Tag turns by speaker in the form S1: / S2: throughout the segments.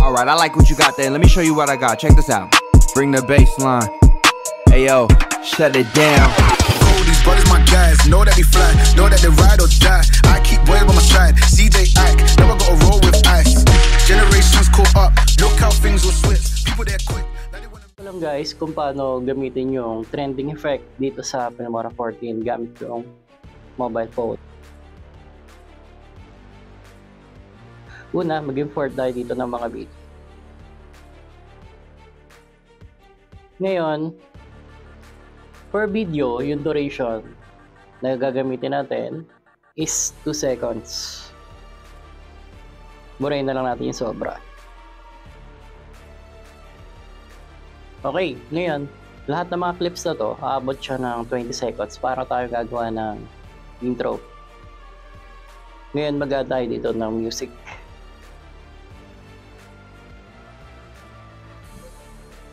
S1: Alright, I like what you got there. Let me show you what I got. Check this out. Bring the bass line. Hey yo, shut it down.
S2: These brothers my guys, know that we fly, know that they ride or die. I keep boys by my side, CJ Ike, never gotta roll with ice. Generations caught up, look how things will switch. People there quick.
S3: Alam guys kung paano gamitin yung trending effect dito sa Filmora 14 gamit yung mobile phone. Una, mag-import tayo dito ng mga video. Ngayon, per video, yung duration na gagamitin natin is 2 seconds. Burahin na lang natin yung sobra. Okay, ngayon, lahat ng mga clips na to, aabot siya ng 20 seconds para tayo gagawa ng intro. Ngayon, mag-add tayo dito ng music.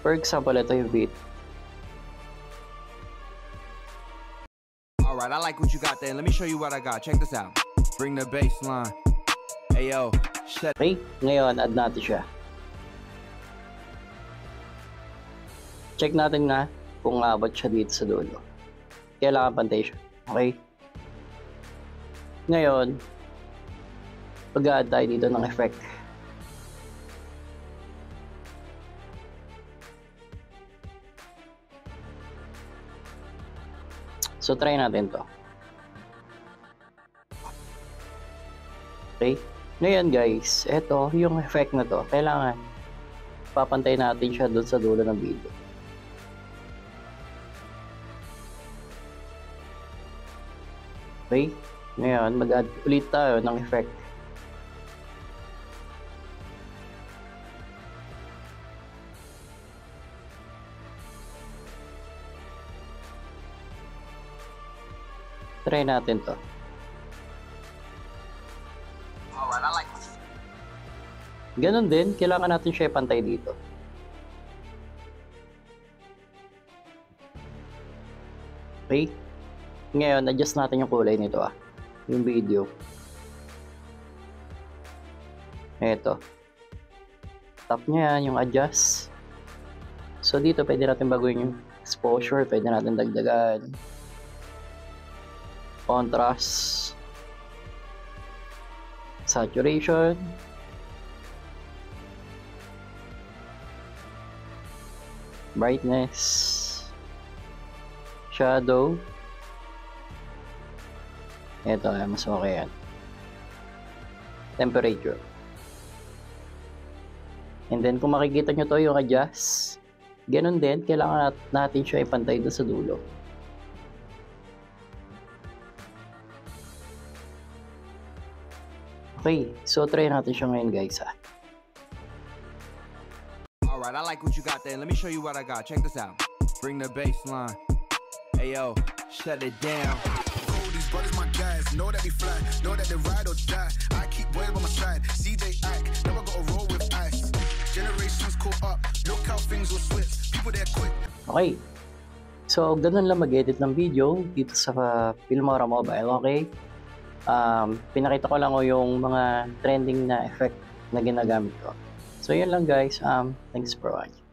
S3: For example, ito yung beat.
S1: Alright, I like what you got there. Let me show you what I got. Check this out. Bring the bass line. Hey yo, shut.
S3: Okay, ngayon, add natin siya. Check natin na kung aabot siya dito sa dulo. Kailangan pantay siya. Okay? Ngayon, pag-add tayo dito ng effect. So, try natin to. Okay? Ngayon guys, eto, yung effect na to, kailangan papantay natin siya doon sa dulo ng video. Okay? Ngayon, mag-add ulit tayo ng effect. Try natin to.
S1: Alright, I like what you.
S3: Ganon din, kailangan natin siya ipantay dito. Okay? Ngayon, adjust natin yung kulay nito yung video. Eto. Tap niya yan, yung adjust. So dito, pwede natin baguhin yung exposure, pwede natin dagdagan. Contrast. Saturation. Brightness. Shadow. Ito, mas okay yan. Temperature. And then, kung makikita nyo to yung adjust, ganun din, kailangan natin siya ipantay doon sa dulo. Okay, so try natin siya ngayon guys
S1: Alright, I like what you got there. Let me show you what I got. Check this out. Bring the bass line. Hey yo, shut it down.
S2: These brothers my guys, know that we fly, know that they ride or die. I keep boys by my side, CJ Ike, never gotta roll with ice. Generations caught up, look how things will switch. People there quick.
S3: Okay, so ganun lang mag-edit ng video dito sa Filmora Mobile, okay? Pinakita ko lang yung mga trending na effect na ginagamit ko. So yun lang guys, thanks for watching.